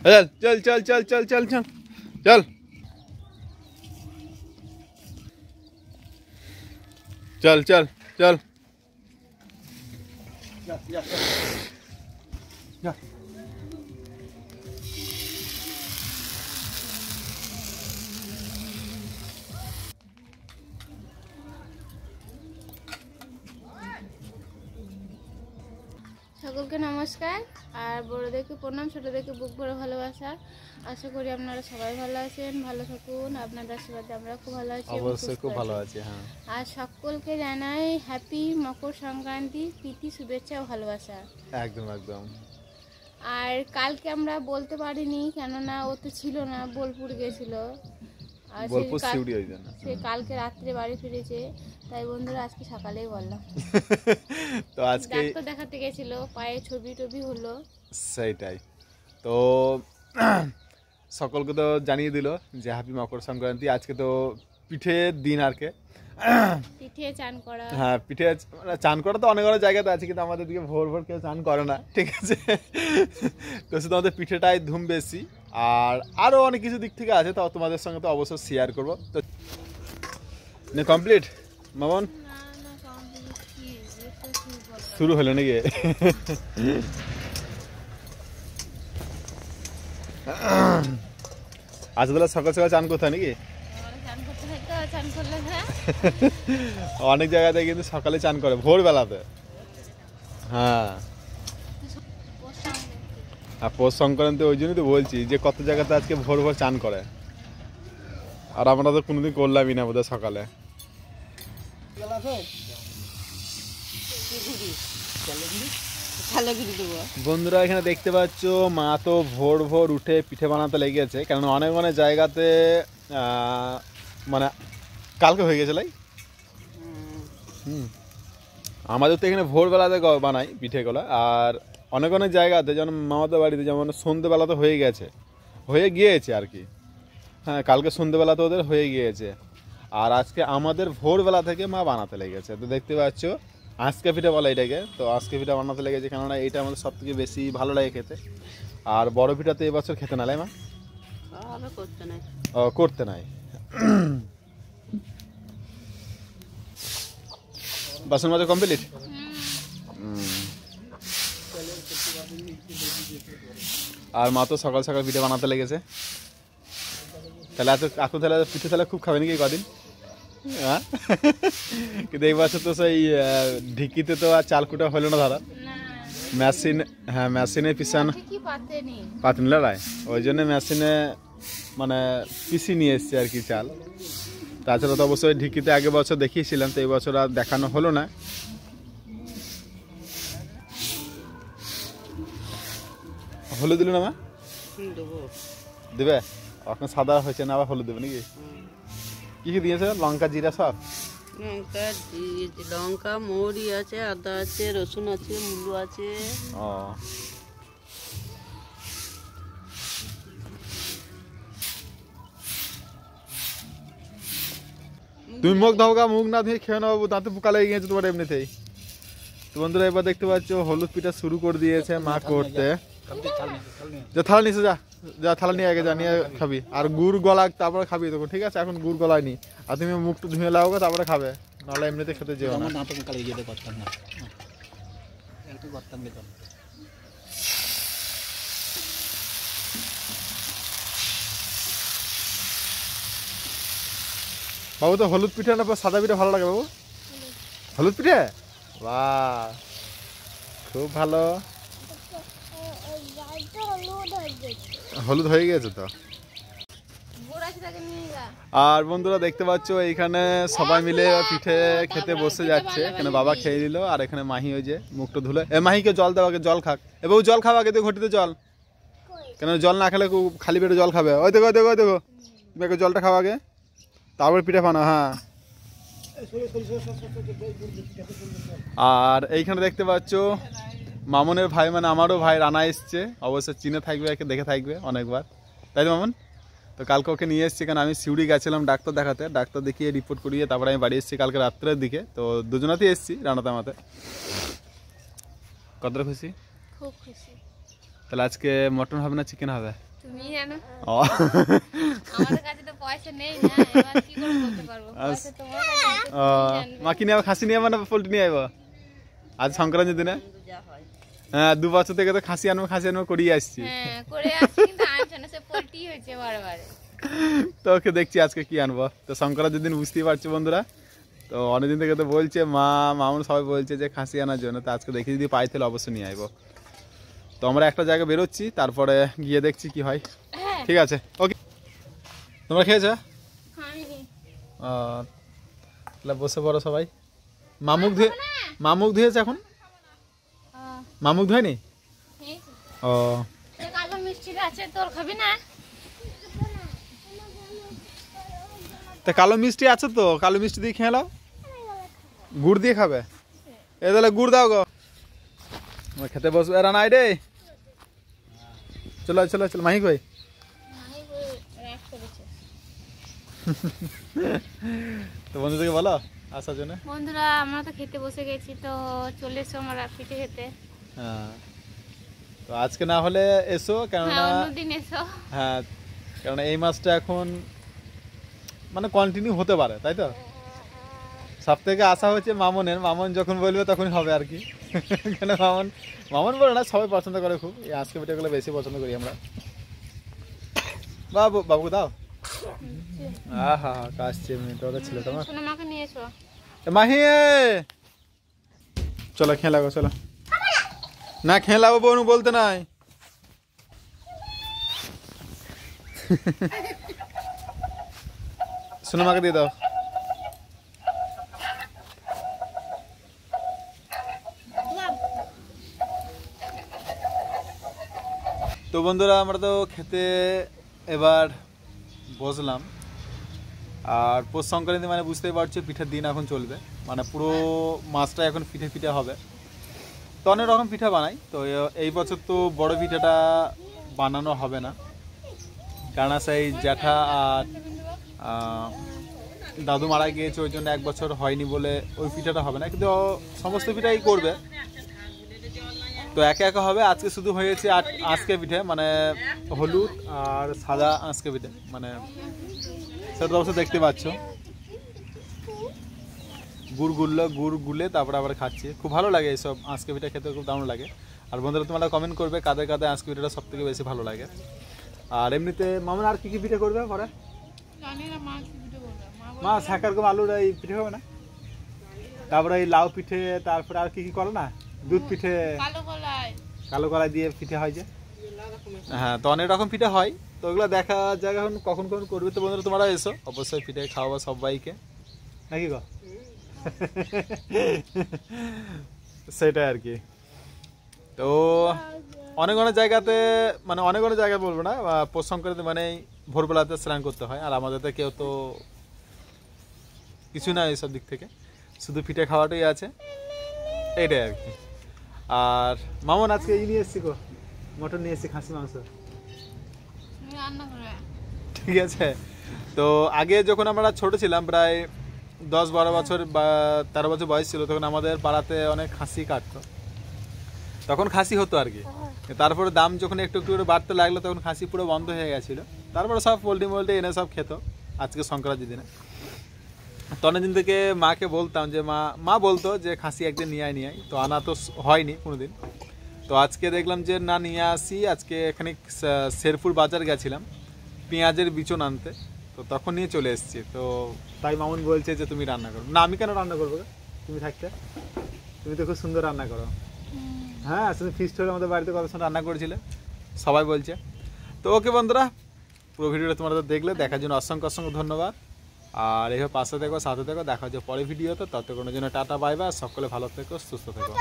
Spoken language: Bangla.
चल चल चल चल चल चल चल चल चल चल সকলকে নমস্কার আর বড়দেরকে প্রণাম, ছোটদেরকে বুক ভরে ভালোবাসা। আশা করি আপনারা সবাই ভালো আছেন, ভালো থাকুন। আপনাদের আশীর্বাদে আমরা খুব ভালো আছি, অবশ্যই খুব ভালো আছি। হ্যাঁ, আর সকলকে জানাই হ্যাপি মকর সংক্রান্তি, প্রীতি, শুভেচ্ছা ও ভালোবাসা। একদম একদম। আর কালকে আমরা বলতে পারিনি, কেননা ও তো ছিল না, বোলপুর গেছিল। আর সে কালকে রাত্রে বাড়ি ফিরেছে, তাই বন্ধুরা আজকে সকালেই বললাম। তো আজকে ডাক্তার দেখাতে গেছিল, পায়ে ছবি টবি হলো, সেইটাই। তো সকলকে তো জানিয়ে দিল যে হ্যাপি মকর সংক্রান্তি। আজকে তো পিঠের দিন আর কে, পিঠে চান করা। হ্যাঁ, পিঠে চান করা তো অনেক অনেক জায়গাতে আছে, কিন্তু আমাদের দিকে ভোর ভোর কেউ চান করে না, ঠিক আছে। তো শুধু আমাদের পিঠেটাই ধুম বেশি, আর আরও অনেক কিছু দিক থেকে আছে, তো তোমাদের সঙ্গে তো অবশ্যই শেয়ার করবো। তো কমপ্লিট মামন, শুরু হলো নাকি? আজ তাহলে সকাল সকাল চান কোথায় নাকি? অনেক জায়গাতে কিন্তু সকালে চান করে, ভোরবেলাতে। হ্যাঁ, আর পৌষ সংক্রান্তি, ওই জন্যই তো বলছি যে কত জায়গাতে আজকে ভোর ভোর চান করে, আর আমরা তো কোনোদিন করলামই না বোধহয় সকালে। বন্ধুরা এখানে দেখতে পাচ্ছ মা তো ভোর ভোর উঠে পিঠে বানাতে লেগেছে, কারণ অনেক অনেক জায়গাতে মানে কালকে হয়ে গেছে। আমাদের তো এখানে ভোরবেলাতে বানাই পিঠেগুলো, আর অনেক অনেক জায়গাতে যেমন মামাদের বাড়িতে যেমন সন্ধ্যেবেলাতে হয়ে গিয়েছে আর কি। হ্যাঁ, কালকে সন্ধ্যেবেলাতে ওদের হয়ে গিয়েছে, আর আজকে আমাদের ভোরবেলা থেকে মা বানাতে লেগেছে। তো দেখতে পাচ্ছ আজকে পিঠে বলে এটাকে, তো আজকে পিঠা বানাতে লেগেছে, কেননা এইটা আমাদের সব থেকে বেশি ভালো লাগে খেতে। আর বড় পিঠা তো এবছর খেতে না লাই মা, করতে নাই। বাসন মাজা কমপ্লিট? আর মা তো সকাল সকাল পিঠে বানাতে লেগেছে। তাহলে এত তাহলে পিঠে তাহলে খুব খাবে নাকি কদিন? হ্যাঁ, কিন্তু এই বছর তো সেই ঢিকিতে তো আর চাল কুটা হলো না দাদা, মেশিন। হ্যাঁ, মেশিনে পিসানো পাতেন লড়াই, ওই জন্য মেশিনে মানে পিসি নিয়ে এসছে আর কি চাল। তাছাড়া তো অবশ্যই ঢিকিতে আগের বছর দেখিয়েছিলাম, তো এই বছর আর দেখানো হলো না। হলুদ দিল না মা? দেবে এখন, সাদা হয়েছে না, আবার হলুদ দেবে নাকি? কি কি দিয়েছে? লঙ্কা, জিরা সব? লঙ্কা, মৌরি আছে, আদা আছে, রসুন আছে, মুলো আছে। ও, তুমি মুখ দাও গা, মুখ না ধুয়ে খেয়ে নেবো, দাঁতে পোকা লেগে গেছে তোমার এমনিতেই। তো বন্ধুরা এবার দেখতে পাচ্ছ হলুদ পিঠা শুরু করে দিয়েছে মা করতে। যা থালা নিচে যা থালা নিয়ে আগে জানিয়ে খাবি, আর গুড় গলা তারপরে খাবি তখন, ঠিক আছে? এখন গুড় গলায় নি, আর তুমি মুখটা ধুয়ে লাও তারপরে খাবে, নাহলে এমনিতে খেতে যেও না। বাবু তো হলুদ পিঠা না সাদা পিঠা ভালো লাগে বাবু? হলুদ পিঠে, বাহ, খুব ভালো। হলুদ হয়ে গেছে তো। আর বন্ধুরা দেখতে পাচ্ছ এইখানে সবাই মিলে পিঠে খেতে বসে যাচ্ছে, এখানে বাবা খেয়ে দিল, আর এখানে মাহি ওই যে মুখটা ধুলে। মাহিকে জল দেওয়া, জল খাক। এবার জল খাওয়া আগে, ঘটিতে জল, কেন জল না খেলে খালি পেটে জল খাবে। ওই দেখো দেখো দেখো, তুমি আগে জলটা খাওয়া আগে, তারপরে পিঠে বানাও। হ্যাঁ, আর এইখানে দেখতে পাচ্ছ মামনের ভাই, মানে আমারও ভাই রানা এসছে, অবশ্যই চিনে থাকবে, একে দেখে থাকবে অনেকবার, তাই তো মামন? তো কালকে ওকে নিয়ে এসেছি, কারণ আমি সিউড়ি গেছিলাম ডাক্তার দেখাতে, ডাক্তার দেখিয়ে রিপোর্ট করিয়ে তারপরে আমি বাড়ি এসেছি কালকে রাত্রের দিকে। তো দুজনাতেই এসেছি রানাতে আমাতে। কতটা খুশি? খুব খুশি। তাহলে আজকে মটন হবে না চিকেন হবে? তুমি জানো, ও আমাদের কাছে তো পয়সা নেই না, এবার কি করে বলতে পারবো, পয়সা তোমার কাছে নেই তো ও তুমি জানবে। মা কি নিয়ে খাসি নিয়ে না পোল্ট্রি নিয়ে আইব আজ সংক্রান্তির দিনে? যা হয় হ্যাঁ 2 বছর থেকে তো খাসি আনবো করিয়ে আসছি। হ্যাঁ করে আসছি, কিন্তু আনছো না, সে পোল্ট্রি হয়েছে বারবার। তো ওকে দেখছি আজকে কি আনবো। তো সংক্রান্তির দিন বুঝতেই পারছো বন্ধুরা, তো অনেকদিন থেকে তো বলছে মামুন সবাই বলছে যে খাসি আনার জন্য, তো আজকে দেখি যদি পাই তাহলে অবশ্যই নিয়ে আসবো। তো আমরা একটা জায়গায় বেরোচ্ছি, তারপরে গিয়ে দেখছি কি হয়। হ্যাঁ ঠিক আছে ওকে। তোমরা খেয়েছো? খাইনি। তাহলে বসে পড়ো সবাই। মামুক ধুয়েছে এখন? মামুক ধোয়নি? খেয়েছি। ও এ কালো মিষ্টিটা আছে, তোর খাবি না? তা কালো মিষ্টি আছে তো, কালো মিষ্টি দিয়ে খেয়ে নাও। গুড় দিয়ে খাবে? এ তাহলে গুড় দাও গো, আমরা খেতে বসবো। এরা নাই রে, চলো চলো চলো। মাহি কই? রাগ করেছে। তো বন্ধুদেরকে বলো আসার জন্য। বন্ধুরা আমরা তো খেতে বসে গেছি, তো চলে এসো আমরা পিঠে খেতে। হ্যাঁ তো আজকে না হলে এসো, কেননা হ্যাঁ অন্যদিন এসো। হ্যাঁ কারণ এই মাসটা এখন মানে কন্টিনিউ হতে পারে, তাই তো? সব থেকে আশা হচ্ছে মামন যখন বলবে তখনই হবে আর কি। কেন মামন বলে না, সবাই পছন্দ করে খুব, এই আজকে পিঠাগুলো বেশি পছন্দ করি আমরা। বাবুকে দাও। আহা কাশছে তোদের ছিল তোমার। শোনো মাকে নিয়ে এসো। মাহি চলো খেয়ে লাগো, চলো না খেয়ে লাগো বোন বলতে নাই। শোনো মাকে দিয়ে দাও। তো বন্ধুরা আমরা তো খেতে এবার বসলাম। আর পৌষ সংক্রান্তি মানে বুঝতেই পারছো পিঠার দিন এখন চলবে, মানে পুরো মাছটা এখন পিঠে হবে। তো অনেক রকম পিঠা বানাই, তো এই বছর তো বড় পিঠাটা বানানো হবে না, কারণ সেই জ্যাঠা আর দাদু মারা গিয়েছে, ওই জন্য 1 বছর হয়নি বলে ওই পিঠাটা হবে না, কিন্তু সমস্ত পিঠাই করবে। তো একে একে হবে। আজকে শুধু হয়েছে আজকে পিঠে, মানে হলুদ আর সাদা আজকে পিঠে, মানে সেটা অবশ্য দেখতে পাচ্ছ। গুড় গুলে তারপরে আবার খাচ্ছি, খুব ভালো লাগে এইসব আজকে পিঠা খেতে, খুব দারুণ লাগে। আর বন্ধুরা তোমরা কমেন্ট করবে কাদের কাদের আজকে পিঠাটা সব থেকে বেশি ভালো লাগে। আর এমনিতে মামুন আর কি কি পিঠে করবে পরে? মা শাকারকম আলুর এই পিঠে হবে না, তারপরে এই লাউ পিঠে, তারপরে আর কি কি করে না, দুধ পিঠে, কালো কলাই দিয়ে পিঠে হয় যে। হ্যাঁ তো অনেক রকম পিঠে হয়, তো ওগুলো দেখা জায়গা কখন করবে। তো বন্ধুরা তোমরা এসো, অবশ্যই পিঠে খাওয়াবো সবাইকে, নাকি গো? সেটাই আর কি। তো অনেক জায়গাতে, মানে অনেক জায়গায় বলবো না, পৌষ সংক্রান্তি মানে ভোরবেলাতে স্নান করতে হয়, আর আমাদের তো কেউ তো কিছু না এইসব দিক থেকে, শুধু পিঠে খাওয়াটাই আছে, এইটাই আর কি। আর মামন আজকে নিয়ে এসছি গো, মটন নিয়ে এসছি, খাসি মাংস। ঠিক আছে। তো আগে যখন আমরা ছোট ছিলাম, প্রায় 10-12 বছর বা 13 বছর বয়স ছিল, তখন আমাদের পাড়াতে অনেক খাসি কাটতো, তখন খাসি হতো আর কি। তারপরে দাম যখন একটু করে বাড়তে লাগলো, তখন খাসি পুরো বন্ধ হয়ে গেছিলো। তারপরে সব পোল্ট্রি এনে সব খেত আজকে সংক্রান্তির দিনে। তো অনেকদিন থেকে মাকে বলতাম যে মা বলতো যে খাসি একদিন নিয়ে আয়, তো আনা তো হয়নি কোনোদিন। তো আজকে দেখলাম যে না নিয়ে আসি। আজকে এখানে শেরপুর বাজার গেছিলাম পেঁয়াজের বিচন আনতে, তো তখন নিয়ে চলে এসেছি। তো তাই মামুন বলছে যে তুমি রান্না করো। না আমি কেন রান্না করবো, তুমি থাকতে, তুমি তো খুব সুন্দর রান্না করো। হ্যাঁ শুধু ফিস্ট হলে আমাদের বাড়িতে কত সুন্দর রান্না করেছিলে সবাই বলছে। তো ওকে বন্ধুরা, পুরো ভিডিওটা তোমরা দেখলে, দেখার জন্য অসংখ্য ধন্যবাদ। আর এইভাবে পাশে থেকো, সাথে থেকো, দেখা হচ্ছে পরে ভিডিওতে। ততক্ষণের জন্য টাটা বাই বাই, সকলে ভালো থেকো, সুস্থ থেকো।